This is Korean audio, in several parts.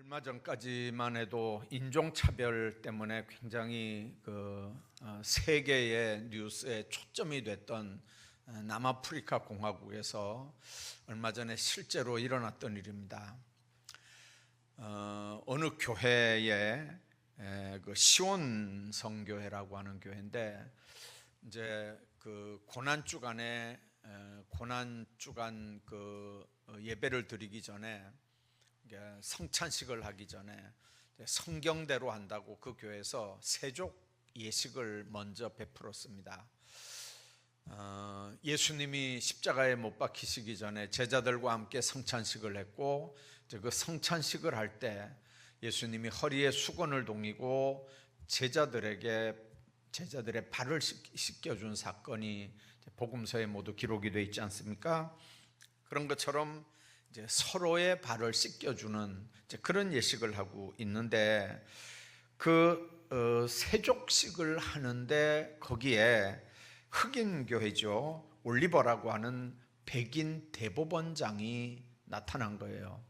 얼마 전까지만 해도 인종차별 때문에 굉장히 세계의 뉴스에 초점이 됐던 남아프리카 공화국에서 얼마 전에 실제로 일어났던 일입니다. 어느 교회에 그 시온 성교회라고 하는 교회인데 이제 그 고난 주간에 그 예배를 드리기 전에 성찬식을 하기 전에 성경대로 한다고 그 교회에서 세족 예식을 먼저 베풀었습니다. 예수님이 십자가에 못 박히시기 전에 제자들과 함께 성찬식을 했고, 그 성찬식을 할 때 예수님이 허리에 수건을 동이고 제자들의 발을 씻겨준 사건이 복음서에 모두 기록이 되어 있지 않습니까? 그런 것처럼 이제 서로의 발을 씻겨주는 그런 예식을 하고 있는데, 세족식을 하는데 거기에 흑인 교회죠, 올리버라고 하는 백인 대법원장이 나타난 거예요.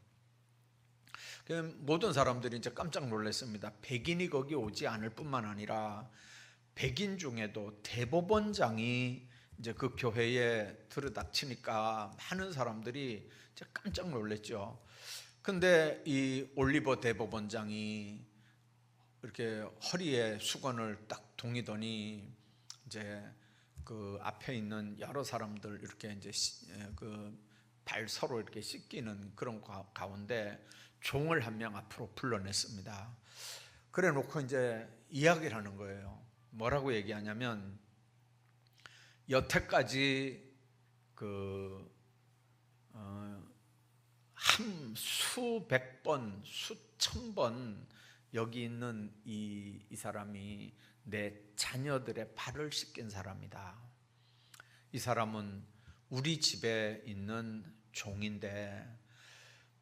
모든 사람들이 이제 깜짝 놀랐습니다. 백인이 거기 오지 않을 뿐만 아니라 백인 중에도 대법원장이 이제 그 교회에 들어닥치니까 많은 사람들이 이제 깜짝 놀랐죠. 근데 이 올리버 대법원장이 이렇게 허리에 수건을 딱 동이더니 이제 그 앞에 있는 여러 사람들 이렇게 이제 그 발 서로 이렇게 씻기는 그런 가운데 종을 한 명 앞으로 불러냈습니다. 그래 놓고 이제 이야기를 하는 거예요. 뭐라고 얘기하냐면, 여태까지 수백 번, 수천 번 여기 있는 이 사람이 내 자녀들의 발을 씻긴 사람이다. 이 사람은 우리 집에 있는 종인데,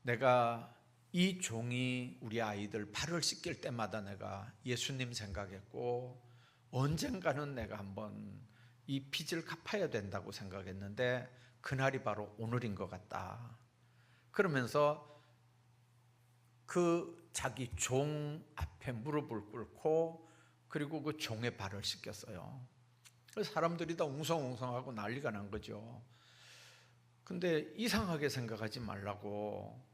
내가 이 종이 우리 아이들 발을 씻길 때마다 내가 예수님 생각했고, 언젠가는 내가 한번 이 빚을 갚아야 된다고 생각했는데 그날이 바로 오늘인 것 같다. 그러면서 그 자기 종 앞에 무릎을 꿇고 그리고 그 종의 발을 씻겼어요. 그래서 사람들이 다 웅성웅성하고 난리가 난 거죠. 근데 이상하게 생각하지 말라고,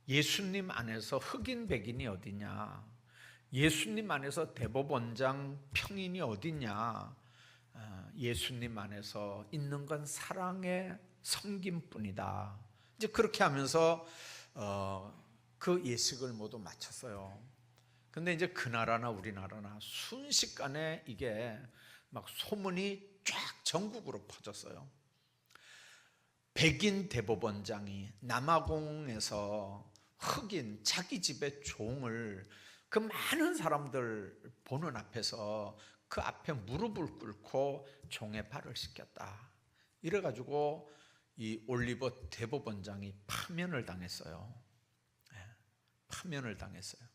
예수님 안에서 흑인 백인이 어디냐, 예수님 안에서 대법원장 평인이 어디냐, 예수님 안에서 있는 건 사랑의 섬김뿐이다. 이제 그렇게 하면서 그 예식을 모두 마쳤어요. 근데 이제 그 나라나 우리나라나 순식간에 이게 막 소문이 쫙 전국으로 퍼졌어요. 백인 대법원장이 남아공에서 흑인 자기 집의 종을 그 많은 사람들 보는 앞에서 그 앞에 무릎을 꿇고 종의 발을 씻겼다. 이래가지고 이 올리버 대법원장이 파면을 당했어요. 파면을 당했어요.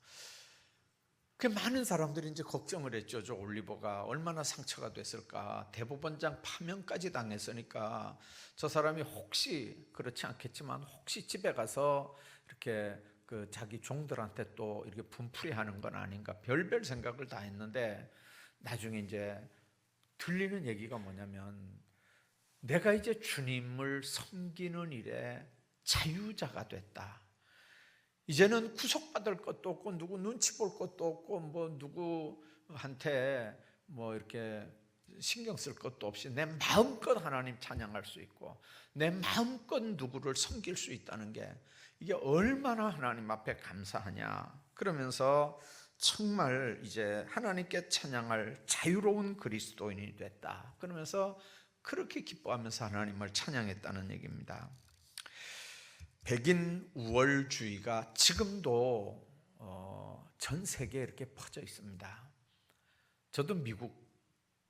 그 많은 사람들이 이제 걱정을 했죠. 저 올리버가 얼마나 상처가 됐을까. 대법원장 파면까지 당했으니까 저 사람이 혹시, 그렇지 않겠지만 혹시 집에 가서 이렇게 그 자기 종들한테 또 이렇게 분풀이하는 건 아닌가, 별별 생각을 다 했는데, 나중에 이제 들리는 얘기가 뭐냐면, 내가 이제 주님을 섬기는 일에 자유자가 됐다. 이제는 구속받을 것도 없고 누구 눈치 볼 것도 없고 뭐 누구한테 뭐 이렇게 신경 쓸 것도 없이 내 마음껏 하나님 찬양할 수 있고 내 마음껏 누구를 섬길 수 있다는 게 이게 얼마나 하나님 앞에 감사하냐. 그러면서 정말 이제 하나님께 찬양할 자유로운 그리스도인이 됐다. 그러면서 그렇게 기뻐하면서 하나님을 찬양했다는 얘기입니다. 백인 우월주의가 지금도 전 세계에 이렇게 퍼져 있습니다. 저도 미국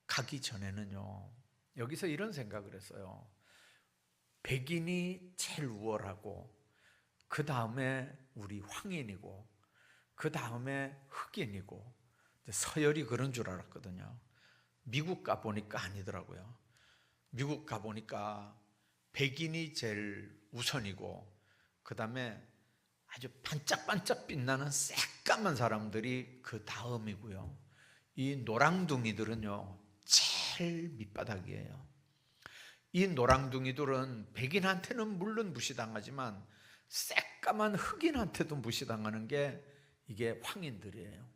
가기 전에는요, 여기서 이런 생각을 했어요. 백인이 제일 우월하고 그 다음에 우리 황인이고 그 다음에 흑인이고, 서열이 그런 줄 알았거든요. 미국 가보니까 아니더라고요. 미국 가보니까 백인이 제일 우선이고 그 다음에 아주 반짝반짝 빛나는 새까만 사람들이 그 다음이고요. 이 노랑둥이들은요, 제일 밑바닥이에요. 이 노랑둥이들은 백인한테는 물론 무시당하지만 새까만 흑인한테도 무시당하는 게 이게 황인들이에요.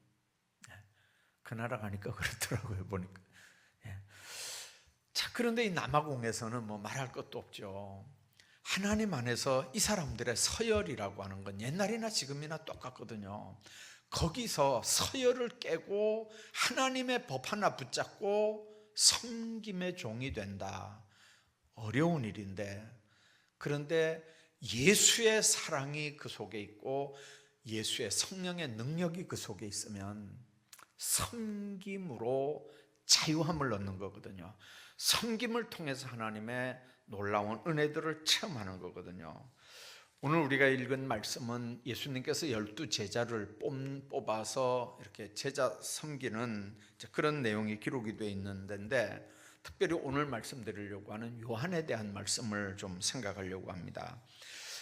그 나라 가니까 그렇더라고요, 보니까. 자, 그런데 이 남아공에서는 뭐 말할 것도 없죠. 하나님 안에서 이 사람들의 서열이라고 하는 건 옛날이나 지금이나 똑같거든요. 거기서 서열을 깨고 하나님의 법 하나 붙잡고 섬김의 종이 된다. 어려운 일인데, 그런데 예수의 사랑이 그 속에 있고 예수의 성령의 능력이 그 속에 있으면 섬김으로 자유함을 얻는 거거든요. 섬김을 통해서 하나님의 놀라운 은혜들을 체험하는 거거든요. 오늘 우리가 읽은 말씀은 예수님께서 12 제자를 뽑아서 이렇게 제자 섬기는 그런 내용이 기록이 되어 있는 데인데, 특별히 오늘 말씀드리려고 하는 요한에 대한 말씀을 좀 생각하려고 합니다.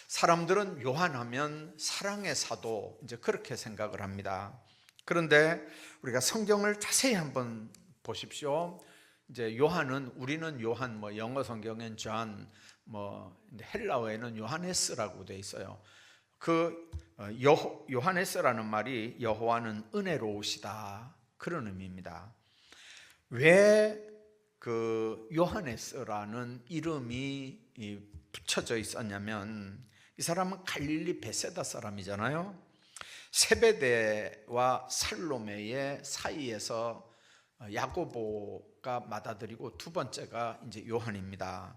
사람들은 요한하면 사랑의 사도, 이제 그렇게 생각을 합니다. 그런데 우리가 성경을 자세히 한번 보십시오. 이제 요한은, 우리는 요한, 뭐 영어 성경엔 존, 뭐 헬라어에는 요하네스라고 돼 있어요. 그 요하네스라는 말이 여호와는 은혜로우시다, 그런 의미입니다. 왜 그 요하네스라는 이름이 붙여져 있었냐면, 이 사람은 갈릴리 베세다 사람이잖아요. 세베대와 살로메의 사이에서 야고보가 맏아들이고 두 번째가 이제 요한입니다.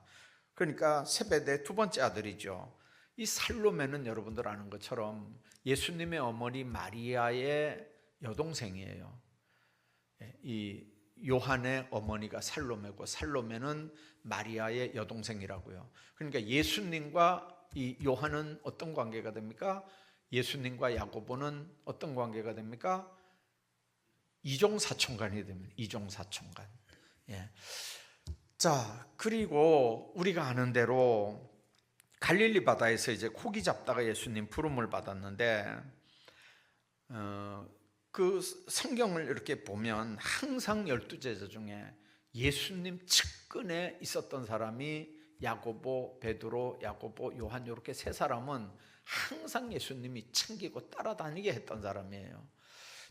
그러니까 세베대 두 번째 아들이죠. 이 살로메는 여러분들 아는 것처럼 예수님의 어머니 마리아의 여동생이에요. 이 요한의 어머니가 살로메고 살로메는 마리아의 여동생이라고요. 그러니까 예수님과 이 요한은 어떤 관계가 됩니까? 예수님과 야고보는 어떤 관계가 됩니까? 이종사촌간이 됩니다. 이종사촌간. 자, 그리고 우리가 아는 대로 갈릴리 바다에서 이제 고기 잡다가 예수님 부름을 받았는데, 그 성경을 이렇게 보면 항상 12 제자 중에 예수님 측근에 있었던 사람이 야고보, 베드로, 야고보, 요한, 이렇게 세 사람은 항상 예수님이 챙기고 따라다니게 했던 사람이에요.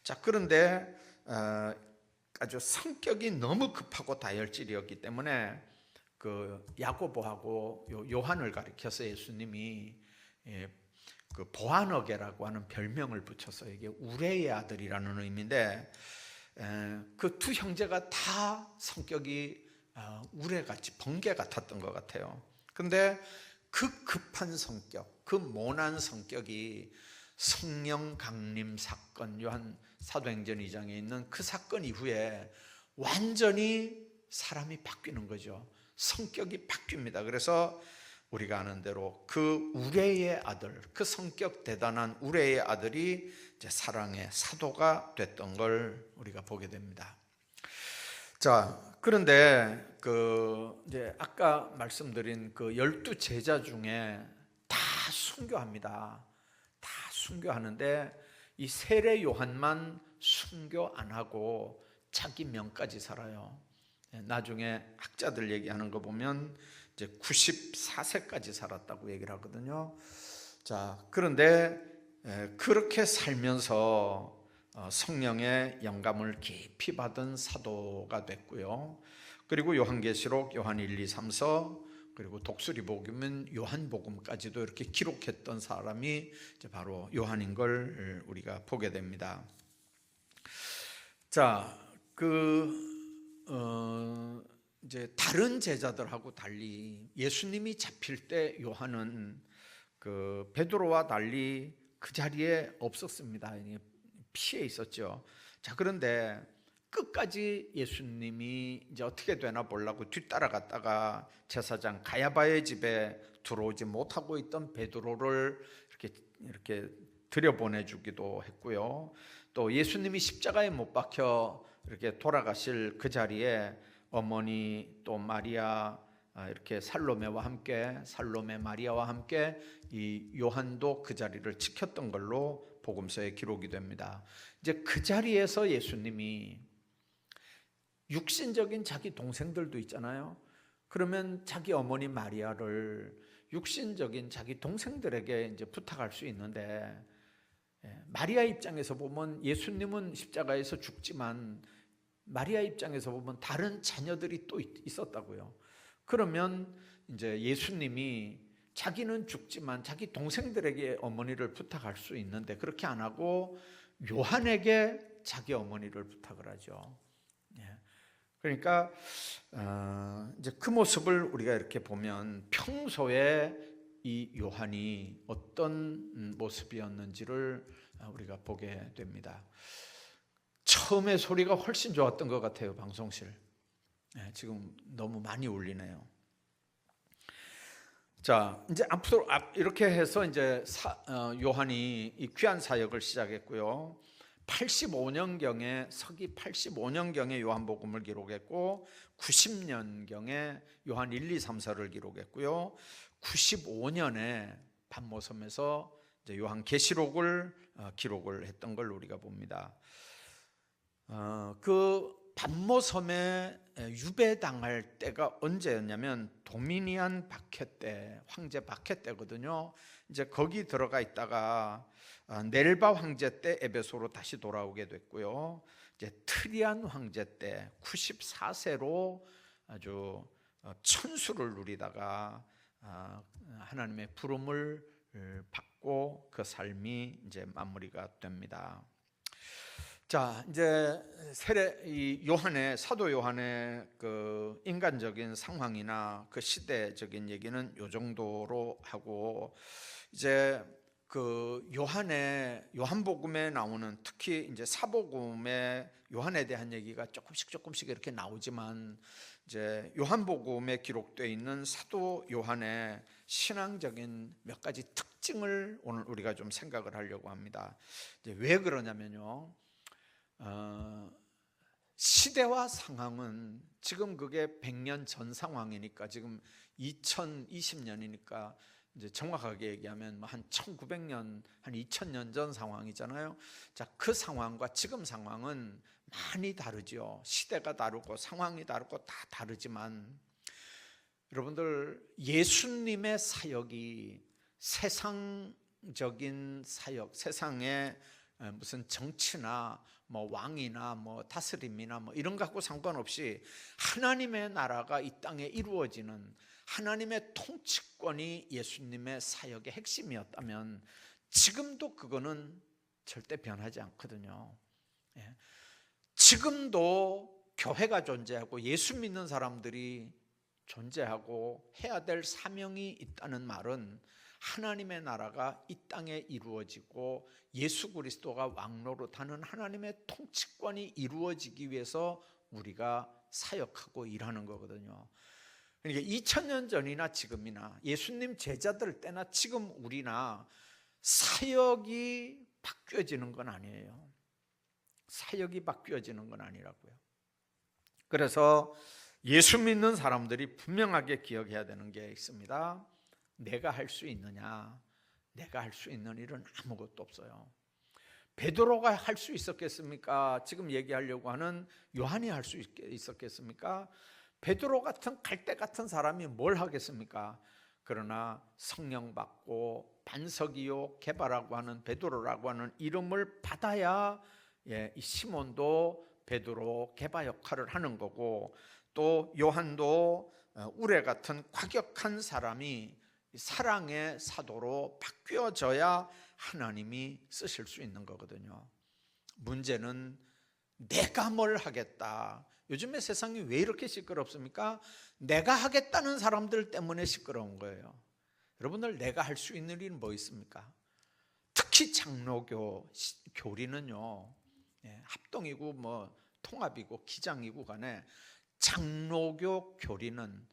자, 그런데 아주 성격이 너무 급하고 다혈질이었기 때문에 그 야고보하고 요한을 가리켜서 예수님이 그 보아너게라고 하는 별명을 붙여서, 이게 우레의 아들이라는 의미인데, 그 두 형제가 다 성격이 우레같이 번개 같았던 것 같아요. 근데 그 급한 성격, 그 모난 성격이 성령 강림 사건, 요한 사도행전 2장에 있는 그 사건 이후에 완전히 사람이 바뀌는 거죠. 성격이 바뀝니다. 그래서 우리가 아는 대로 그 우레의 아들, 그 성격 대단한 우레의 아들이 이제 사랑의 사도가 됐던 걸 우리가 보게 됩니다. 자, 그런데 이제 아까 말씀드린 그 12 제자 중에 다 순교합니다. 다 순교하는데 이 세례 요한만 순교 안 하고 자기 명까지 살아요. 나중에 학자들 얘기하는 거 보면 이제 94세까지 살았다고 얘기를 하거든요. 자, 그런데 그렇게 살면서 성령의 영감을 깊이 받은 사도가 됐고요. 그리고 요한계시록, 요한 1, 2, 3서, 그리고 독수리복음은 요한복음까지도 이렇게 기록했던 사람이 이제 바로 요한인 걸 우리가 보게 됩니다. 자, 이제 다른 제자들하고 달리 예수님이 잡힐 때 요한은 그 베드로와 달리 그 자리에 없었습니다. 피해 있었죠. 자, 그런데 끝까지 예수님이 이제 어떻게 되나 보려고 뒤따라갔다가 제사장 가야바의 집에 들어오지 못하고 있던 베드로를 이렇게 들여보내주기도 했고요. 또 예수님이 십자가에 못 박혀 이렇게 돌아가실 그 자리에 어머니, 또 마리아, 이렇게 살로메와 함께, 살로메 마리아와 함께 이 요한도 그 자리를 지켰던 걸로 복음서에 기록이 됩니다. 이제 그 자리에서 예수님이 육신적인 자기 동생들도 있잖아요. 그러면 자기 어머니 마리아를 육신적인 자기 동생들에게 이제 부탁할 수 있는데, 마리아 입장에서 보면 예수님은 십자가에서 죽지만 마리아 입장에서 보면 다른 자녀들이 또 있었다고요. 그러면 이제 예수님이 자기는 죽지만 자기 동생들에게 어머니를 부탁할 수 있는데 그렇게 안 하고 요한에게 자기 어머니를 부탁을 하죠. 그러니까 이제 그 모습을 우리가 이렇게 보면 평소에 이 요한이 어떤 모습이었는지를 우리가 보게 됩니다. 처음에 소리가 훨씬 좋았던 것 같아요. 방송실 지금 너무 많이 울리네요. 자, 이제 앞으로 이렇게 해서 이제 요한이 이 귀한 사역을 시작했고요. 85년경에 서기 85년경에 요한복음을 기록했고 90년경에 요한 1, 2, 3, 4를 기록했고요. 95년에 반모섬에서 이제 요한계시록을 기록을 했던 걸 우리가 봅니다. 그 반모섬에 유배당할 때가 언제였냐면 도미니안 박해 때, 황제 박해 때거든요. 이제 거기 들어가 있다가 넬바 황제 때 에베소로 다시 돌아오게 됐고요. 이제 트리안 황제 때 94세로 아주 천수를 누리다가 하나님의 부름을 받고 그 삶이 이제 마무리가 됩니다. 자, 이제 이 사도 요한의 그 인간적인 상황이나 그 시대적인 얘기는 요 정도로 하고, 이제 그 요한복음에 나오는, 특히 이제 사복음에 요한에 대한 얘기가 조금씩 이렇게 나오지만, 이제 요한복음에 기록되어 있는 사도 요한의 신앙적인 몇 가지 특징을 오늘 우리가 좀 생각을 하려고 합니다. 이제 왜 그러냐면요, 시대와 상황은 지금 그게 100년 전 상황이니까, 지금 2020년이니까 이제 정확하게 얘기하면 한 1900년, 한 2000년 전 상황이잖아요. 자, 그 상황과 지금 상황은 많이 다르죠. 시대가 다르고 상황이 다르고 다 다르지만, 여러분들, 예수님의 사역이 세상적인 사역, 세상의 무슨 정치나 뭐 왕이나 뭐 다스림이나 뭐 이런 거 갖고 상관없이 하나님의 나라가 이 땅에 이루어지는 하나님의 통치권이 예수님의 사역의 핵심이었다면, 지금도 그거는 절대 변하지 않거든요. 지금도 교회가 존재하고 예수 믿는 사람들이 존재하고 해야 될 사명이 있다는 말은, 하나님의 나라가 이 땅에 이루어지고 예수 그리스도가 왕노릇하는 하나님의 통치권이 이루어지기 위해서 우리가 사역하고 일하는 거거든요. 그러니까 2000년 전이나 지금이나 예수님 제자들 때나 지금 우리나 사역이 바뀌어지는 건 아니에요. 사역이 바뀌어지는 건 아니라고요. 그래서 예수 믿는 사람들이 분명하게 기억해야 되는 게 있습니다. 내가 할 수 있느냐? 내가 할 수 있는 일은 아무것도 없어요. 베드로가 할 수 있었겠습니까? 지금 얘기하려고 하는 요한이 할 수 있었겠습니까? 베드로 같은 갈대 같은 사람이 뭘 하겠습니까? 그러나 성령 받고 반석이요 게바라고 하는 베드로라고 하는 이름을 받아야 이 시몬도 베드로 게바 역할을 하는 거고, 또 요한도 우레 같은 과격한 사람이 사랑의 사도로 바뀌어져야 하나님이 쓰실 수 있는 거거든요. 문제는 내가 뭘 하겠다. 요즘에 세상이 왜 이렇게 시끄럽습니까? 내가 하겠다는 사람들 때문에 시끄러운 거예요. 여러분들, 내가 할 수 있는 일은 뭐 있습니까? 특히 장로교 교리는요, 합동이고 뭐 통합이고 기장이고 간에 장로교 교리는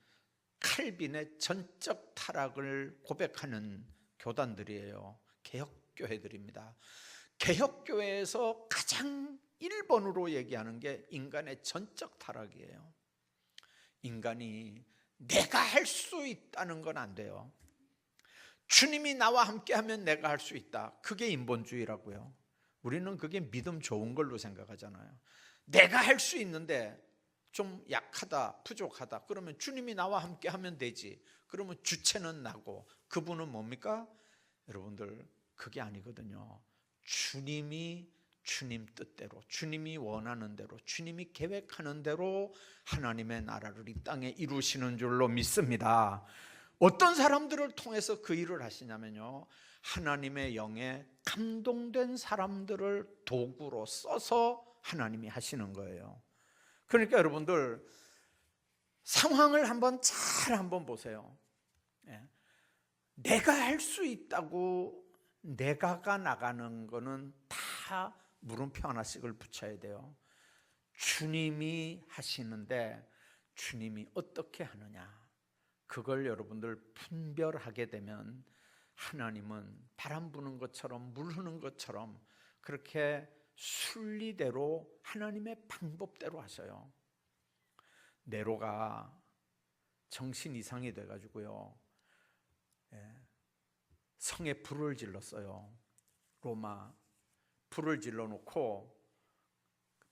칼빈의 전적 타락을 고백하는 교단들이에요. 개혁교회들입니다. 개혁교회에서 가장 1번으로 얘기하는 게 인간의 전적 타락이에요. 인간이 내가 할 수 있다는 건 안 돼요. 주님이 나와 함께하면 내가 할 수 있다. 그게 인본주의라고요. 우리는 그게 믿음 좋은 걸로 생각하잖아요. 내가 할 수 있는데 좀 약하다, 부족하다. 그러면 주님이 나와 함께하면 되지. 그러면 주체는 나고, 그분은 뭡니까? 여러분들, 그게 아니거든요. 주님이 주님 뜻대로, 주님이 원하는 대로, 주님이 계획하는 대로 하나님의 나라를 이 땅에 이루시는 줄로 믿습니다. 어떤 사람들을 통해서 그 일을 하시냐면요, 하나님의 영에 감동된 사람들을 도구로 써서 하나님이 하시는 거예요. 그러니까 여러분들, 상황을 한번 보세요. 내가 할 수 있다고 내가가 나가는 거는 다 물음표 하나씩을 붙여야 돼요. 주님이 하시는데 주님이 어떻게 하느냐, 그걸 여러분들 분별하게 되면 하나님은 바람 부는 것처럼 물 흐는 것처럼 그렇게 순리대로 하나님의 방법대로 하셔요. 네로가 정신 이상이 돼가지고요, 성에 불을 질렀어요. 로마 불을 질러놓고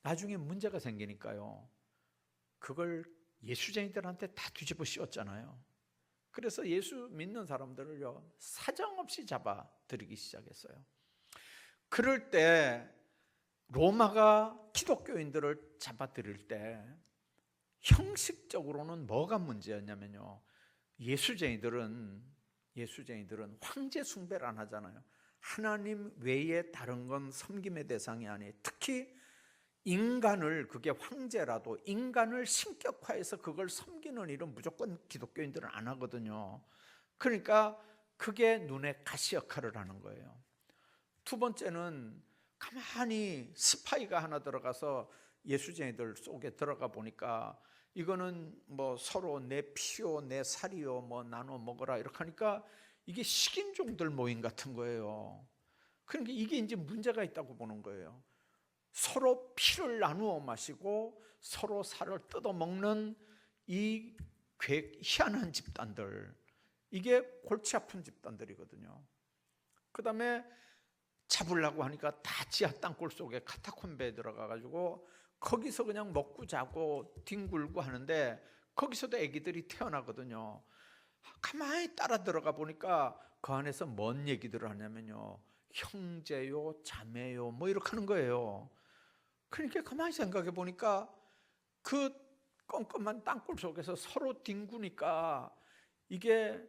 나중에 문제가 생기니까요, 그걸 예수쟁이들한테 다 뒤집어 씌웠잖아요. 그래서 예수 믿는 사람들을요, 사정없이 잡아들이기 시작했어요. 그럴 때 로마가 기독교인들을 잡아들일 때 형식적으로는 뭐가 문제였냐면요, 예수쟁이들은 황제 숭배를 안 하잖아요. 하나님 외에 다른 건 섬김의 대상이 아니에요. 특히 인간을, 그게 황제라도 인간을 신격화해서 그걸 섬기는 일은 무조건 기독교인들은 안 하거든요. 그러니까 그게 눈에 가시 역할을 하는 거예요. 두 번째는 가만히 스파이가 하나 들어가서 예수쟁이들 속에 들어가 보니까 이거는 뭐 서로 내 피요 내 살이요 뭐 나눠 먹어라 이렇게 하니까 이게 식인종들 모임 같은 거예요. 그러니까 이게 이제 문제가 있다고 보는 거예요. 서로 피를 나누어 마시고 서로 살을 뜯어 먹는 이 희한한 집단들, 이게 골치 아픈 집단들이거든요. 그 다음에 잡으려고 하니까 다 지하 땅굴 속에 카타콤베에 들어가가지고 거기서 그냥 먹고 자고 뒹굴고 하는데 거기서도 아기들이 태어나거든요. 가만히 따라 들어가 보니까 그 안에서 뭔 얘기들을 하냐면요, 형제요 자매요 뭐 이렇게 하는 거예요. 그러니까 가만히 생각해 보니까 그 껌껌한 땅굴 속에서 서로 뒹구니까 이게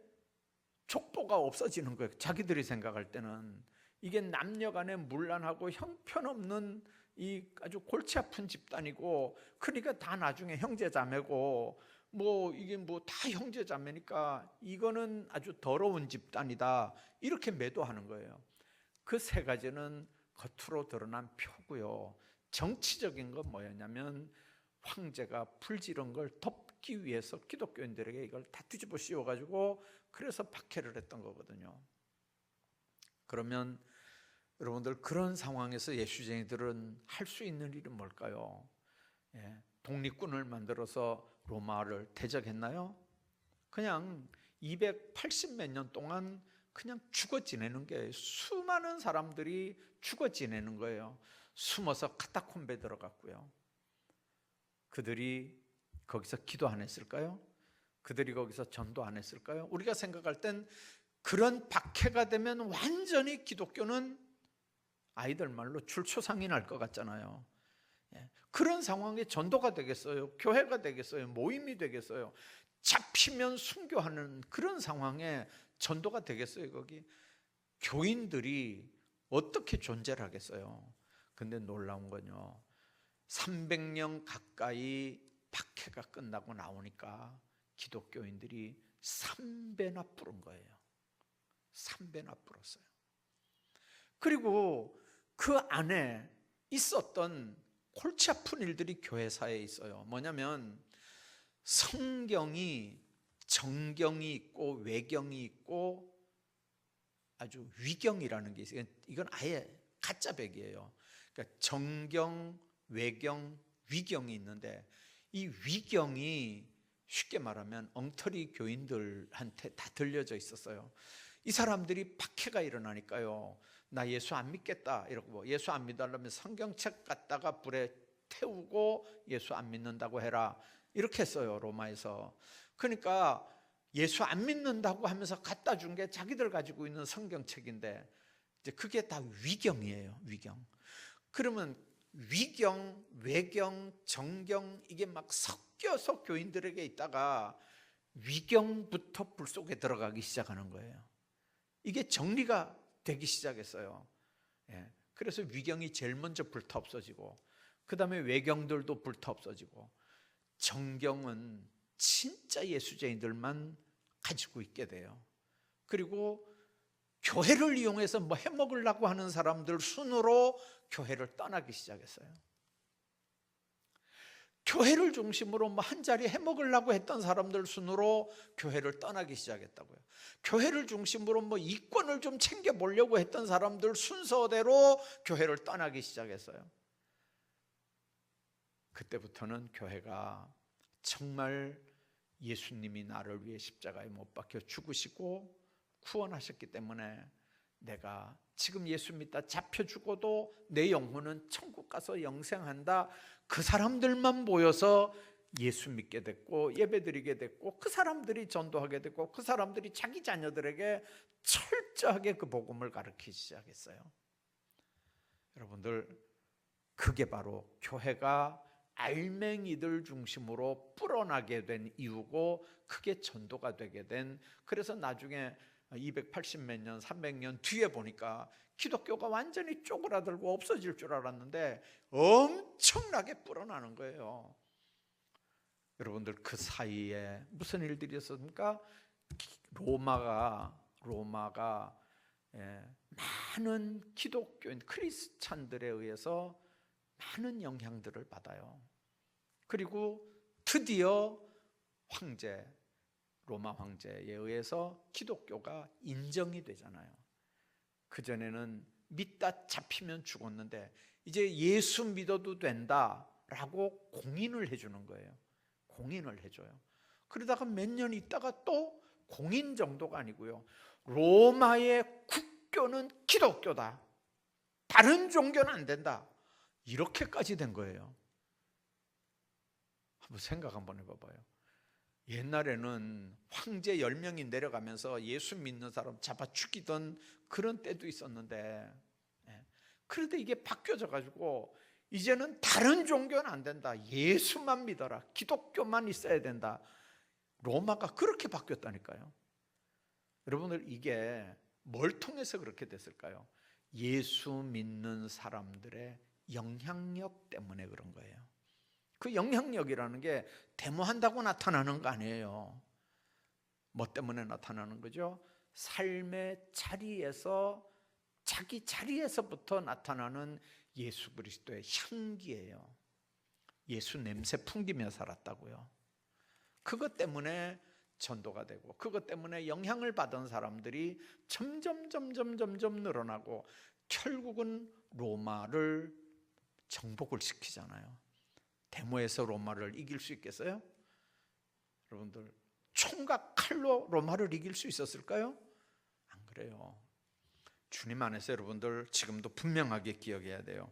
족보가 없어지는 거예요. 자기들이 생각할 때는 이게 남녀간에 문란하고 형편없는 이 아주 골치 아픈 집단이고, 그러니까 다 나중에 형제자매고 뭐 이게 뭐 다 형제자매니까 이거는 아주 더러운 집단이다, 이렇게 매도하는 거예요. 그 세 가지는 겉으로 드러난 표고요. 정치적인 건 뭐였냐면 황제가 불지른 걸 덮기 위해서 기독교인들에게 이걸 다 뒤집어 씌워가지고 그래서 박해를 했던 거거든요. 그러면 여러분들, 그런 상황에서 예수쟁이들은 할 수 있는 일은 뭘까요? 독립군을 만들어서 로마를 대적했나요? 그냥 280몇 년 동안 그냥 죽어 지내는 게, 수많은 사람들이 죽어 지내는 거예요. 숨어서 카타콤베 들어갔고요. 그들이 거기서 기도 안 했을까요? 그들이 거기서 전도 안 했을까요? 우리가 생각할 땐 그런 박해가 되면 완전히 기독교는 아이들 말로 출초상이 날 것 같잖아요. 그런 상황에 전도가 되겠어요? 교회가 되겠어요? 모임이 되겠어요? 잡히면 순교하는 그런 상황에 전도가 되겠어요? 거기 교인들이 어떻게 존재를 하겠어요? 근데 놀라운 건요, 300년 가까이 박해가 끝나고 나오니까 기독교인들이 3배나 부른 거예요. 3배나 불었어요. 그리고 그 안에 있었던 골치 아픈 일들이 교회사에 있어요. 뭐냐면 성경이 정경이 있고 외경이 있고 아주 위경이라는 게 있어요. 이건 아예 가짜백이에요. 그러니까 정경, 외경, 위경이 있는데 이 위경이 쉽게 말하면 엉터리 교인들한테 다 들려져 있었어요. 이 사람들이 박해가 일어나니까요, 나 예수 안 믿겠다 이러고, 예수 안 믿으려면 성경책 갖다가 불에 태우고 예수 안 믿는다고 해라 이렇게 했어요, 로마에서. 그러니까 예수 안 믿는다고 하면서 갖다 준 게 자기들 가지고 있는 성경책인데, 이제 그게 다 위경이에요, 위경. 그러면 위경, 외경, 정경 이게 막 섞여서 교인들에게 있다가 위경부터 불 속에 들어가기 시작하는 거예요. 이게 정리가 되기 시작했어요. 그래서 위경이 제일 먼저 불타 없어지고, 그 다음에 외경들도 불타 없어지고, 정경은 진짜 예수쟁이들만 가지고 있게 돼요. 그리고 교회를 이용해서 뭐 해먹으려고 하는 사람들 순으로 교회를 떠나기 시작했어요. 교회를 중심으로 뭐 한 자리 해먹으려고 했던 사람들 순으로 교회를 떠나기 시작했다고요. 교회를 중심으로 뭐 이권을 좀 챙겨보려고 했던 사람들 순서대로 교회를 떠나기 시작했어요. 그때부터는 교회가 정말 예수님이 나를 위해 십자가에 못 박혀 죽으시고 구원하셨기 때문에 내가 지금 예수 믿다 잡혀 죽어도 내 영혼은 천국 가서 영생한다, 그 사람들만 모여서 예수 믿게 됐고 예배드리게 됐고, 그 사람들이 전도하게 됐고, 그 사람들이 자기 자녀들에게 철저하게 그 복음을 가르치기 시작했어요. 여러분들, 그게 바로 교회가 알맹이들 중심으로 불어나게 된 이유고, 그게 전도가 되게 된, 그래서 나중에 280몇 년, 300년 뒤에 보니까 기독교가 완전히 쪼그라들고 없어질 줄 알았는데 엄청나게 불어나는 거예요. 여러분들, 그 사이에 무슨 일들이 있었습니까? 로마가 많은 기독교인 크리스찬들에 의해서 많은 영향들을 받아요. 그리고 드디어 로마 황제에 의해서 기독교가 인정이 되잖아요. 그전에는 믿다 잡히면 죽었는데 이제 예수 믿어도 된다라고 공인을 해주는 거예요. 공인을 해줘요. 그러다가 몇 년 있다가 또 공인 정도가 아니고요, 로마의 국교는 기독교다, 다른 종교는 안 된다, 이렇게까지 된 거예요. 한번 생각 한번 해봐봐요. 옛날에는 황제 10명이 내려가면서 예수 믿는 사람 잡아 죽이던 그런 때도 있었는데, 그런데 이게 바뀌어져 가지고 이제는 다른 종교는 안 된다, 예수만 믿어라, 기독교만 있어야 된다. 로마가 그렇게 바뀌었다니까요. 여러분들, 이게 뭘 통해서 그렇게 됐을까요? 예수 믿는 사람들의 영향력 때문에 그런 거예요. 그 영향력이라는 게 데모한다고 나타나는 거 아니에요. 뭐 때문에 나타나는 거죠? 삶의 자리에서, 자기 자리에서부터 나타나는 예수 그리스도의 향기예요. 예수 냄새 풍기며 살았다고요. 그것 때문에 전도가 되고, 그것 때문에 영향을 받은 사람들이 점점 늘어나고, 결국은 로마를 정복을 시키잖아요. 데모에서 로마를 이길 수 있겠어요? 여러분들, 총과 칼로 로마를 이길 수 있었을까요? 안 그래요. 주님 안에서 여러분들 지금도 분명하게 기억해야 돼요.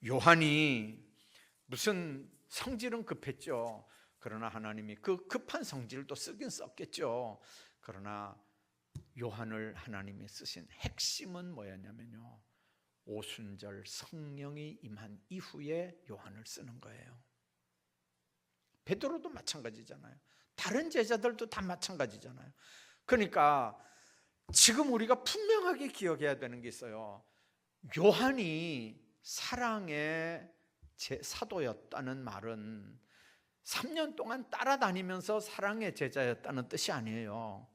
요한이 무슨 성질은 급했죠. 그러나 하나님이 그 급한 성질도 쓰긴 썼겠죠. 그러나 요한을 하나님이 쓰신 핵심은 뭐였냐면요, 오순절 성령이 임한 이후에 요한을 쓰는 거예요. 베드로도 마찬가지잖아요. 다른 제자들도 다 마찬가지잖아요. 그러니까 지금 우리가 분명하게 기억해야 되는 게 있어요. 요한이 사랑의 사도였다는 말은 3년 동안 따라다니면서 사랑의 제자였다는 뜻이 아니에요.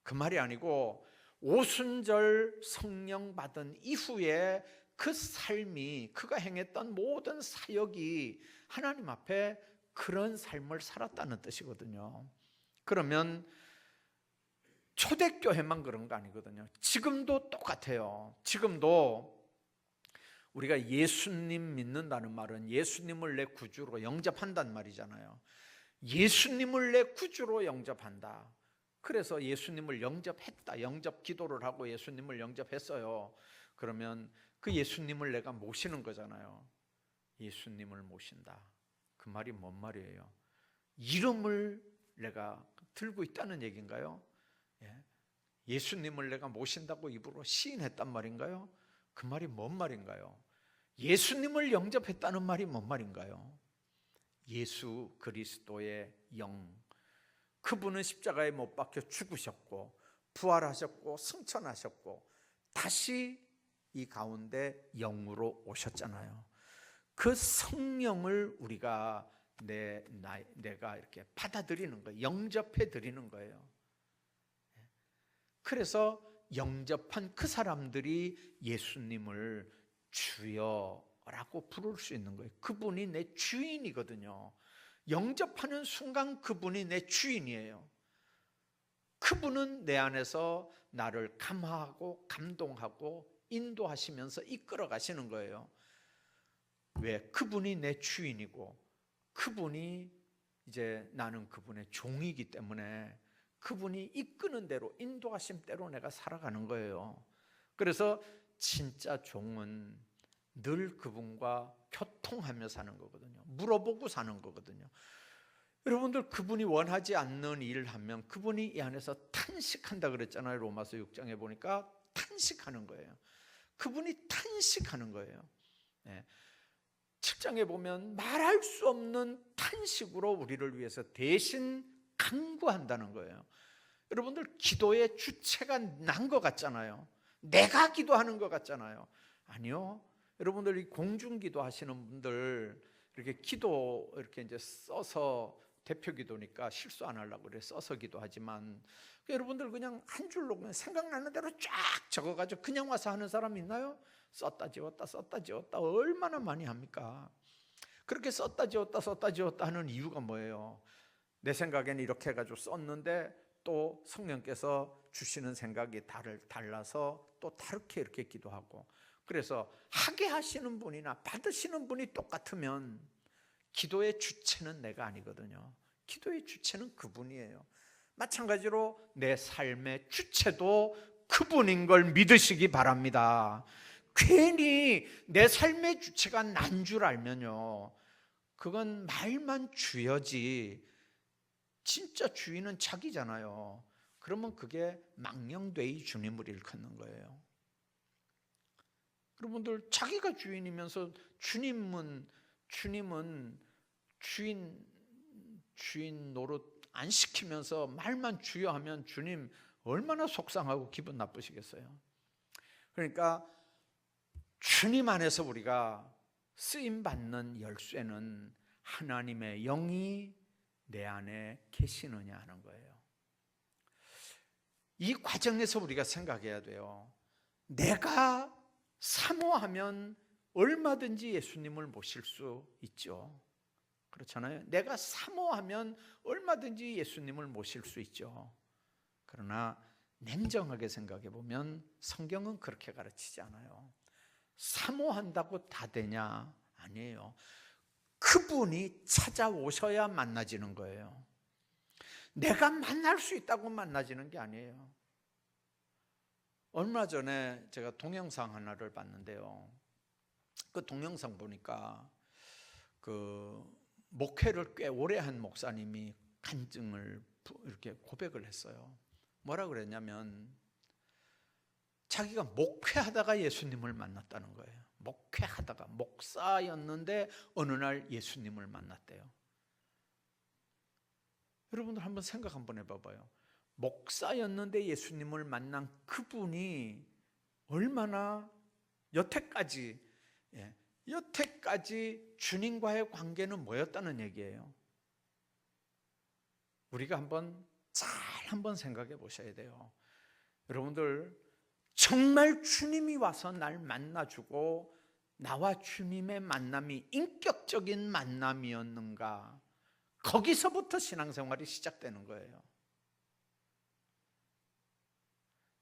그 말이 아니고, 오순절 성령 받은 이후에 그 삶이, 그가 행했던 모든 사역이 하나님 앞에 그런 삶을 살았다는 뜻이거든요. 그러면 초대교회만 그런 거 아니거든요. 지금도 똑같아요. 지금도 우리가 예수님 믿는다는 말은 예수님을 내 구주로 영접한다는 말이잖아요. 예수님을 내 구주로 영접한다. 그래서 예수님을 영접했다. 영접 기도를 하고 예수님을 영접했어요. 그러면 그 예수님을 내가 모시는 거잖아요. 예수님을 모신다. 그 말이 뭔 말이에요? 이름을 내가 들고 있다는 얘기인가요? 예수님을 내가 모신다고 입으로 시인했단 말인가요? 그 말이 뭔 말인가요? 예수님을 영접했다는 말이 뭔 말인가요? 예수 그리스도의 영, 그분은 십자가에 못 박혀 죽으셨고 부활하셨고 승천하셨고 다시 이 가운데 영으로 오셨잖아요. 그 성령을 우리가 내가 이렇게 받아들이는 거예요. 영접해 드리는 거예요. 그래서 영접한 그 사람들이 예수님을 주여라고 부를 수 있는 거예요. 그분이 내 주인이거든요. 영접하는 순간 그분이 내 주인이에요. 그분은 내 안에서 나를 감화하고 감동하고 인도하시면서 이끌어 가시는 거예요. 왜? 그분이 내 주인이고 그분이 이제 나는 그분의 종이기 때문에 그분이 이끄는 대로 인도하심 대로 내가 살아가는 거예요. 그래서 진짜 종은 늘 그분과 교통하며 사는 거거든요. 물어보고 사는 거거든요. 여러분들 그분이 원하지 않는 일을 하면 그분이 이 안에서 탄식한다 그랬잖아요. 로마서 6장에 보니까 탄식하는 거예요. 그분이 탄식하는 거예요. 7장에 보면 말할 수 없는 탄식으로 우리를 위해서 대신 간구한다는 거예요. 여러분들 기도의 주체가 난 것 같잖아요. 내가 기도하는 것 같잖아요. 아니요. 여러분들 이 공중기도 하시는 분들 이렇게 기도 이렇게 이제 써서 대표 기도니까 실수 안 하려고 그래 써서 기도하지만 여러분들 그냥 한 줄로 그냥 생각나는 대로 쫙 적어가지고 그냥 와서 하는 사람 있나요? 썼다 지웠다 썼다 지웠다 얼마나 많이 합니까? 그렇게 썼다 지웠다 하는 이유가 뭐예요? 내 생각에는 이렇게 해가지고 썼는데 또 성령께서 주시는 생각이 달라서 또 다르게 이렇게 기도하고, 그래서 하게 하시는 분이나 받으시는 분이 똑같으면 기도의 주체는 내가 아니거든요. 기도의 주체는 그분이에요. 마찬가지로 내 삶의 주체도 그분인 걸 믿으시기 바랍니다. 괜히 내 삶의 주체가 난 줄 알면요, 그건 말만 주여지 진짜 주인은 자기잖아요. 그러면 그게 망령되이 주님을 일컫는 거예요. 여러분들 자기가 주인이면서 주님은 주인 노릇 안 시키면서 말만 주여 하면 주님 얼마나 속상하고 기분 나쁘시겠어요. 그러니까 주님 안에서 우리가 쓰임받는 열쇠는 하나님의 영이 내 안에 계시느냐 하는 거예요. 이 과정에서 우리가 생각해야 돼요. 내가 사모하면 얼마든지 예수님을 모실 수 있죠. 그렇잖아요. 내가 사모하면 얼마든지 예수님을 모실 수 있죠. 그러나 냉정하게 생각해 보면 성경은 그렇게 가르치지 않아요. 사모한다고 다 되냐? 아니에요. 그분이 찾아오셔야 만나지는 거예요. 내가 만날 수 있다고 만나지는 게 아니에요. 얼마 전에 제가 동영상 하나를 봤는데요. 그 동영상 보니까 그 목회를 꽤 오래 한 목사님이 간증을 이렇게 고백을 했어요. 뭐라 그랬냐면 자기가 목회하다가 예수님을 만났다는 거예요. 목회하다가 목사였는데 어느 날 예수님을 만났대요. 여러분들 한번 생각 한번 해봐봐요. 목사였는데 예수님을 만난 그분이 얼마나 여태까지 주님과의 관계는 뭐였다는 얘기예요. 우리가 한번 생각해 보셔야 돼요. 여러분들 정말 주님이 와서 날 만나주고 나와 주님의 만남이 인격적인 만남이었는가? 거기서부터 신앙생활이 시작되는 거예요.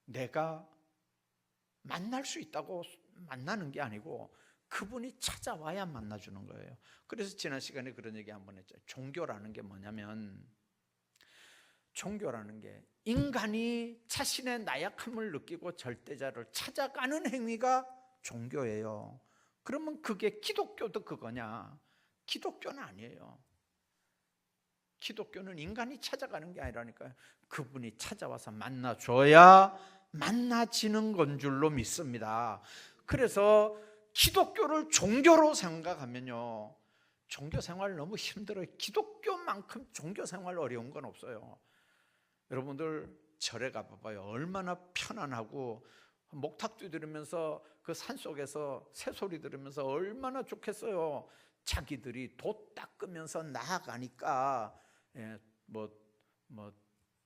내가 만날 수 있다고 만나는 게 아니고 그분이 찾아와야 만나주는 거예요. 그래서 지난 시간에 그런 얘기 한번 했죠. 종교라는 게 뭐냐면, 종교라는 게 인간이 자신의 나약함을 느끼고 절대자를 찾아가는 행위가 종교예요. 그러면 그게 기독교도 그거냐? 기독교는 아니에요. 기독교는 인간이 찾아가는 게 아니라니까요. 그분이 찾아와서 만나줘야 만나지는 건 줄로 믿습니다. 그래서 기독교를 종교로 생각하면요, 종교 생활 너무 힘들어요. 기독교만큼 종교 생활 어려운 건 없어요. 여러분들 절에 가봐봐요. 얼마나 편안하고 목탁 들으면서 그 산속에서 새소리 들으면서 얼마나 좋겠어요. 자기들이 돛 닦으면서 나아가니까 뭐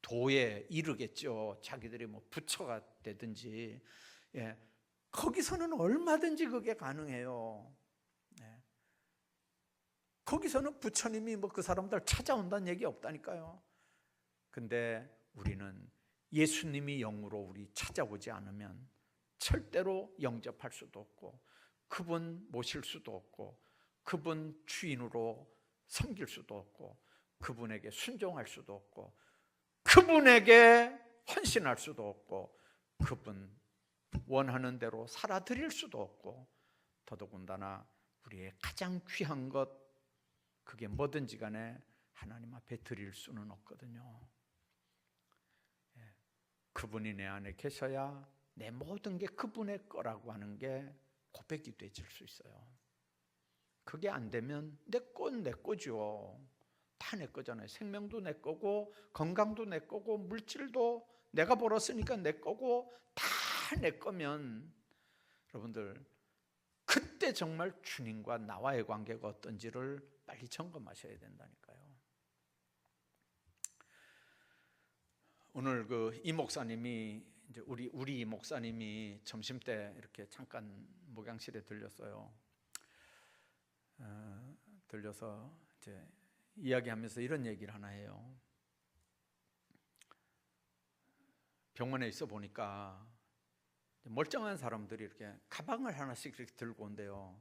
도에 이르겠죠. 자기들이 뭐 부처가 되든지, 거기서는 얼마든지 그게 가능해요. 거기서는 부처님이 뭐 그 사람들 찾아온다는 얘기 없다니까요. 근데 우리는 예수님이 영으로 우리 찾아오지 않으면 절대로 영접할 수도 없고, 그분 모실 수도 없고, 그분 주인으로 섬길 수도 없고, 그분에게 순종할 수도 없고, 그분에게 헌신할 수도 없고, 그분 원하는 대로 살아드릴 수도 없고, 더더군다나 우리의 가장 귀한 것, 그게 뭐든지 간에 하나님 앞에 드릴 수는 없거든요. 그분이 내 안에 계셔야 내 모든 게 그분의 거라고 하는 게 고백이 되질 수 있어요. 그게 안 되면 내 건 내 거죠. 다 내 거잖아요. 생명도 내 거고, 건강도 내 거고, 물질도 내가 벌었으니까 내 거고, 다 내 거면 여러분들 그때 정말 주님과 나와의 관계가 어떤지를 빨리 점검하셔야 된다니까요. 오늘 그 이 목사님이, 이제 우리 이 목사님이 점심 때 이렇게 잠깐 목양실에 들렸어요. 들려서 이제 이야기하면서 이런 얘기를 하나 해요. 병원에 있어 보니까 멀쩡한 사람들이 이렇게 가방을 하나씩 이렇게 들고 온대요.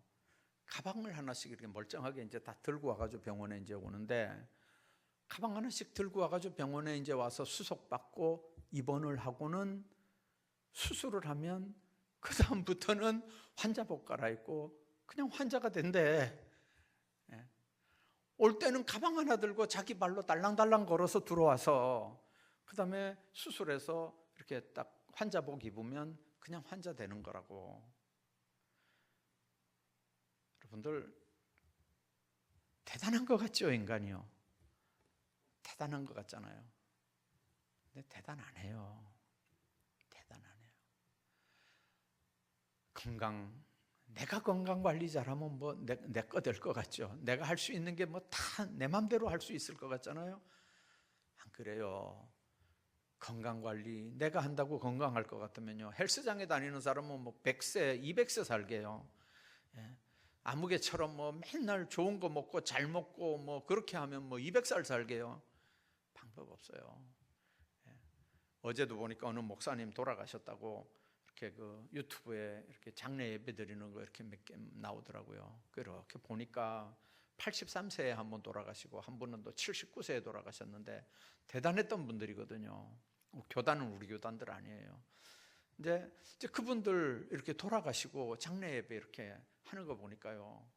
가방을 하나씩 이렇게 멀쩡하게 이제 다 들고 와가지고 병원에 이제 오는데, 가방 하나씩 들고 와가지고 병원에 이제 와서 수속받고 입원을 하고는 수술을 하면 그 다음부터는 환자복 갈아입고 그냥 환자가 된대. 올 때는 가방 하나 들고 자기 발로 달랑달랑 걸어서 들어와서 그 다음에 수술해서 이렇게 딱 환자복 입으면 그냥 환자 되는 거라고. 여러분들 대단한 것 같죠, 인간이요? 대단한 것 같잖아요. 근데 대단 안 해요. 대단 안 해요. 내가 건강 관리 잘하면 뭐 내 거 될 것 같죠. 내가 할 수 있는 게 뭐 다 내 맘대로 할 수 있을 것 같잖아요. 안 그래요. 건강 관리 내가 한다고 건강할 것 같으면요, 헬스장에 다니는 사람은 뭐 100세, 200세 살게요. 아무개처럼 뭐 맨날 좋은 거 먹고 잘 먹고 뭐 그렇게 하면 뭐 200살 살게요. 방법 없어요. 어제도 보니까 어느 목사님 돌아가셨다고 이렇게 그 유튜브에 이렇게 장례 예배 드리는 거 이렇게 몇 개 나오더라고요. 그렇게 보니까 83세에 한 번 돌아가시고 한 분은 또 79세에 돌아가셨는데 대단했던 분들이거든요. 교단은 우리 교단들 아니에요. 근데 이제 그분들 이렇게 돌아가시고 장례 예배 이렇게 하는 거 보니까요,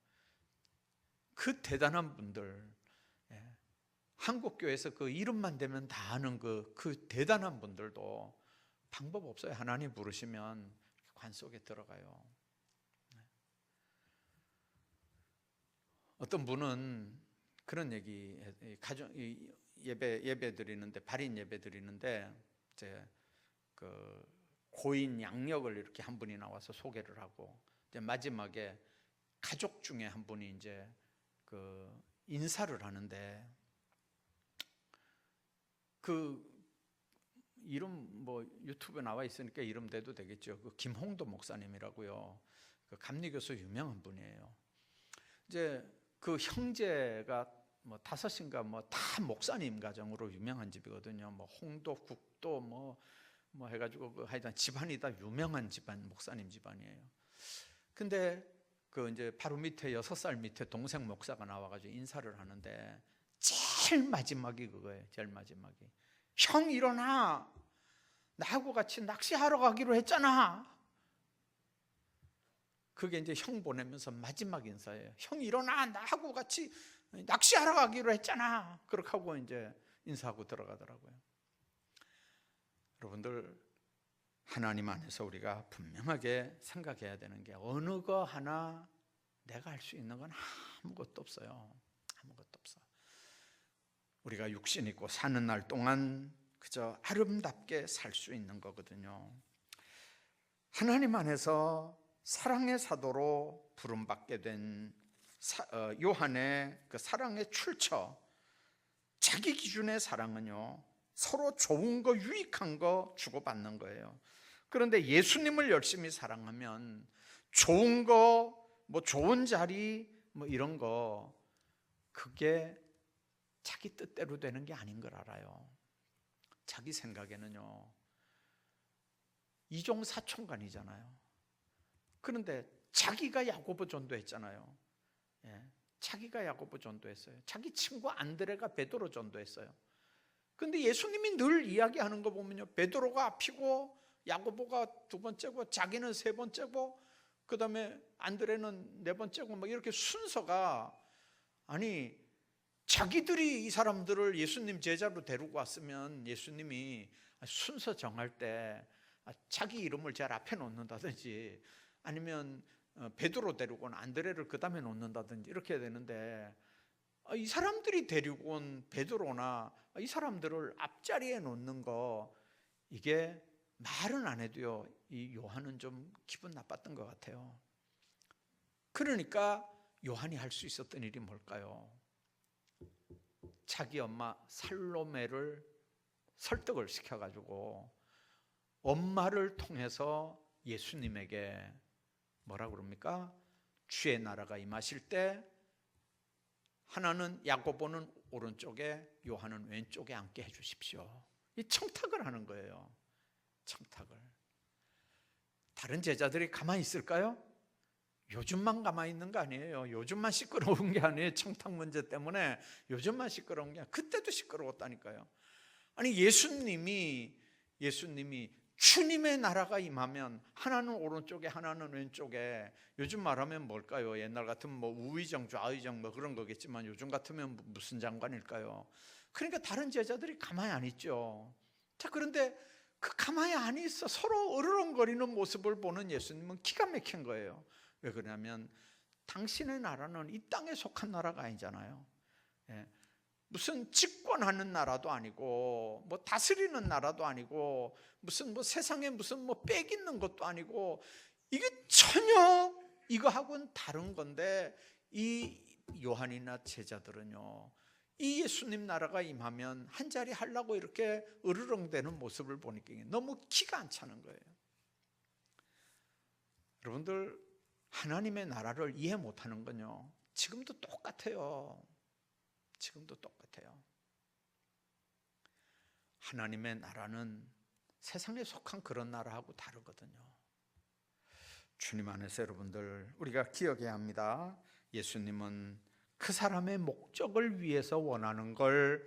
그 대단한 분들, 한국 교회에서 그 이름만 대면 다 아는 그 대단한 분들도 방법 없어요. 하나님 부르시면 관 속에 들어가요. 어떤 분은 그런 얘기, 가정 예배 드리는데, 발인 예배 드리는데 이제 그 고인 양력을 이렇게 한 분이 나와서 소개를 하고, 이제 마지막에 가족 중에 한 분이 이제 그 인사를 하는데, 그 이름 뭐 유튜브에 나와 있으니까 이름 대도 되겠죠. 그 김홍도 목사님이라고요. 그 감리교수 유명한 분이에요. 이제 그 형제가 뭐 다섯인가 뭐 다 목사님 가정으로 유명한 집이거든요. 뭐 홍도, 국도 뭐 해가지고 그 하여튼 집안이 다 유명한 집안, 목사님 집안이에요. 근데 이제 바로 밑에 6살 밑에 동생 목사가 나와가지고 인사를 하는데 제일 마지막이 그거예요. 제일 마지막이 형 일어나, 나하고 같이 낚시하러 가기로 했잖아. 그게 이제 형 보내면서 마지막 인사예요. 형 일어나, 나하고 같이 낚시하러 가기로 했잖아. 그렇게 하고 이제 인사하고 들어가더라고요. 여러분들, 하나님 안에서 우리가 분명하게 생각해야 되는 게 어느 거 하나 내가 할 수 있는 건 아무것도 없어요. 아무것도 없어. 우리가 육신 있고 사는 날 동안 그저 아름답게 살 수 있는 거거든요. 하나님 안에서 사랑의 사도로 부름받게 된 요한의 그 사랑의 출처, 자기 기준의 사랑은요, 서로 좋은 거, 유익한 거 주고받는 거예요. 그런데 예수님을 열심히 사랑하면 좋은 거, 뭐 좋은 자리, 뭐 이런 거, 그게 자기 뜻대로 되는 게 아닌 걸 알아요. 자기 생각에는요, 이종사촌간이잖아요. 그런데 자기가 야고보 전도했잖아요. 예, 자기가 야고보 전도했어요. 자기 친구 안드레가 베드로 전도했어요. 근데 예수님이 늘 이야기하는 거 보면요, 베드로가 앞이고 야고보가 두 번째고 자기는 세 번째고 그 다음에 안드레는 네 번째고 막 이렇게 순서가, 아니 자기들이 이 사람들을 예수님 제자로 데리고 왔으면 예수님이 순서 정할 때 자기 이름을 제일 앞에 놓는다든지 아니면 베드로 데리고 온 안드레를 그 다음에 놓는다든지 이렇게 해야 되는데, 이 사람들이 데리고 온 베드로나 이 사람들을 앞자리에 놓는 거, 이게 말은 안 해도요, 이 요한은 좀 기분 나빴던 것 같아요. 그러니까 요한이 할 수 있었던 일이 뭘까요? 자기 엄마 살로메를 설득을 시켜가지고 엄마를 통해서 예수님에게 뭐라 그럽니까? 주의 나라가 임하실 때 하나는 야고보는 오른쪽에 요한은 왼쪽에 앉게 해주십시오. 이 청탁을 하는 거예요. 청탁을. 다른 제자들이 가만히 있을까요? 요즘만 가만히 있는 거 아니에요. 요즘만 시끄러운 게 아니에요. 청탁 문제 때문에 요즘만 시끄러운 게 아니에요. 그때도 시끄러웠다니까요. 아니 예수님이 주님의 나라가 임하면 하나는 오른쪽에 하나는 왼쪽에, 요즘 말하면 뭘까요? 옛날 같으면 뭐 우의정 좌의정 뭐 그런 거겠지만 요즘 같으면 무슨 장관일까요? 그러니까 다른 제자들이 가만히 안 있죠. 자, 그런데 그 가만히 안 있어 서로 으르렁거리는 모습을 보는 예수님은 기가 막힌 거예요. 왜 그러냐면 당신의 나라는 이 땅에 속한 나라가 아니잖아요. 예. 무슨 집권하는 나라도 아니고 뭐 다스리는 나라도 아니고 무슨 뭐 세상에 무슨 뭐 빽 있는 것도 아니고, 이게 전혀 이거하고는 다른 건데, 이 요한이나 제자들은요, 이 예수님 나라가 임하면 한 자리 하려고 이렇게 으르렁대는 모습을 보니까 너무 기가 안 차는 거예요. 여러분들, 하나님의 나라를 이해 못하는 건요, 지금도 똑같아요. 지금도 똑같아요. 하나님의 나라는 세상에 속한 그런 나라하고 다르거든요. 주님 안에서 여러분들, 우리가 기억해야 합니다. 예수님은 그 사람의 목적을 위해서 원하는 걸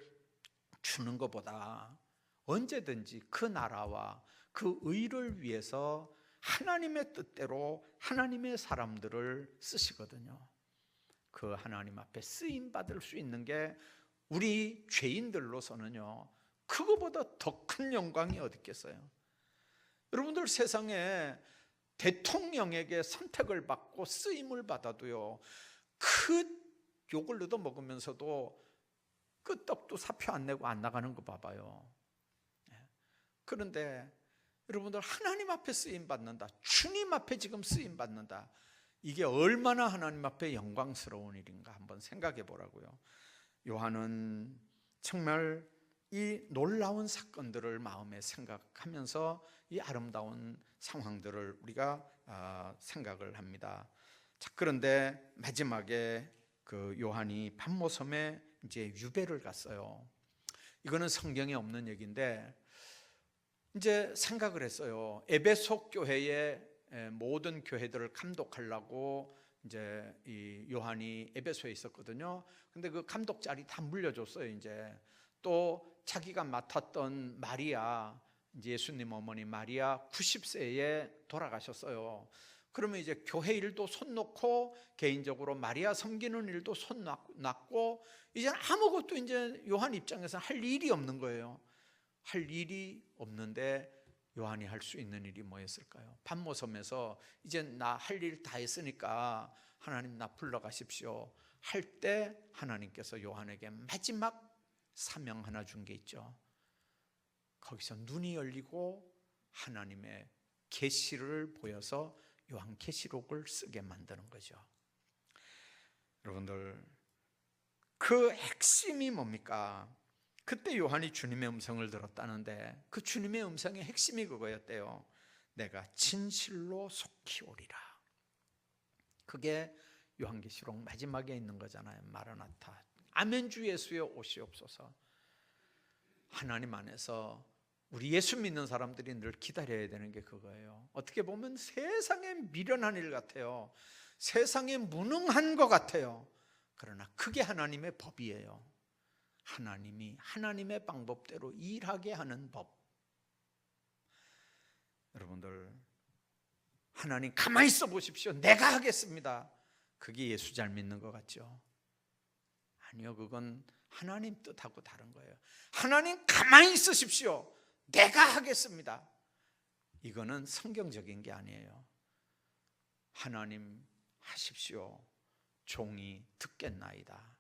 주는 것보다 언제든지 그 나라와 그 의를 위해서 하나님의 뜻대로 하나님의 사람들을 쓰시거든요. 그 하나님 앞에 쓰임 받을 수 있는 게 우리 죄인들로서는요, 그거보다 더 큰 영광이 어디 있겠어요? 여러분들, 세상에 대통령에게 선택을 받고 쓰임을 받아도요, 그 욕을 얻어 먹으면서도 그 떡도 사표 안 내고 안 나가는 거 봐봐요. 그런데 여러분들, 하나님 앞에 쓰임 받는다, 주님 앞에 지금 쓰임 받는다, 이게 얼마나 하나님 앞에 영광스러운 일인가 한번 생각해 보라고요. 요한은 정말 이 놀라운 사건들을 마음에 생각하면서 이 아름다운 상황들을 우리가 생각을 합니다. 자, 그런데 마지막에 그 요한이 pat모섬에 이제 유배를 갔어요. 이거는 성경에 없는 얘기인데 이제 생각을 했어요. 에베소 교회의 모든 교회들을 감독하려고 이제 이 요한이 에베소에 있었거든요. 근데 그 감독 자리 다 물려줬어요. 이제 또 자기가 맡았던 마리아, 이제 예수님 어머니 마리아 90세에 돌아가셨어요. 그러면 이제 교회 일도 손 놓고 개인적으로 마리아 섬기는 일도 손 놨고 이제 아무것도 이제 요한 입장에서 할 일이 없는 거예요. 할 일이 없는데 요한이 할 수 있는 일이 뭐였을까요? 반모섬에서 이제 나 할 일 다 했으니까 하나님 나 불러가십시오 할 때 하나님께서 요한에게 마지막 사명 하나 준 게 있죠. 거기서 눈이 열리고 하나님의 계시를 보여서 요한계시록을 쓰게 만드는 거죠. 여러분들, 그 핵심이 뭡니까? 그때 요한이 주님의 음성을 들었다는데 그 주님의 음성의 핵심이 그거였대요. 내가 진실로 속히 오리라. 그게 요한계시록 마지막에 있는 거잖아요. 마라나타, 아멘 주 예수여 오시옵소서. 하나님 안에서 우리 예수 믿는 사람들이 늘 기다려야 되는 게 그거예요. 어떻게 보면 세상에 미련한 일 같아요. 세상에 무능한 것 같아요. 그러나 그게 하나님의 법이에요. 하나님이 하나님의 방법대로 일하게 하는 법. 여러분들, 하나님 가만히 있어 보십시오. 내가 하겠습니다. 그게 예수 잘 믿는 것 같죠? 아니요, 그건 하나님 뜻하고 다른 거예요. 하나님 가만히 있으십시오. 내가 하겠습니다. 이거는 성경적인 게 아니에요. 하나님 하십시오. 종이 듣겠나이다.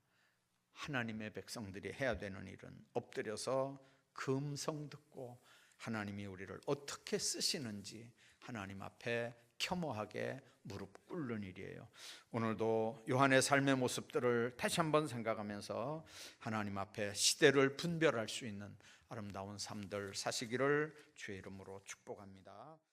하나님의 백성들이 해야 되는 일은 엎드려서 그 음성 듣고 하나님이 우리를 어떻게 쓰시는지 하나님 앞에 겸허하게 무릎 꿇는 일이에요. 오늘도 요한의 삶의 모습들을 다시 한번 생각하면서 하나님 앞에 시대를 분별할 수 있는 아름다운 삶들 사시기를 주의 이름으로 축복합니다.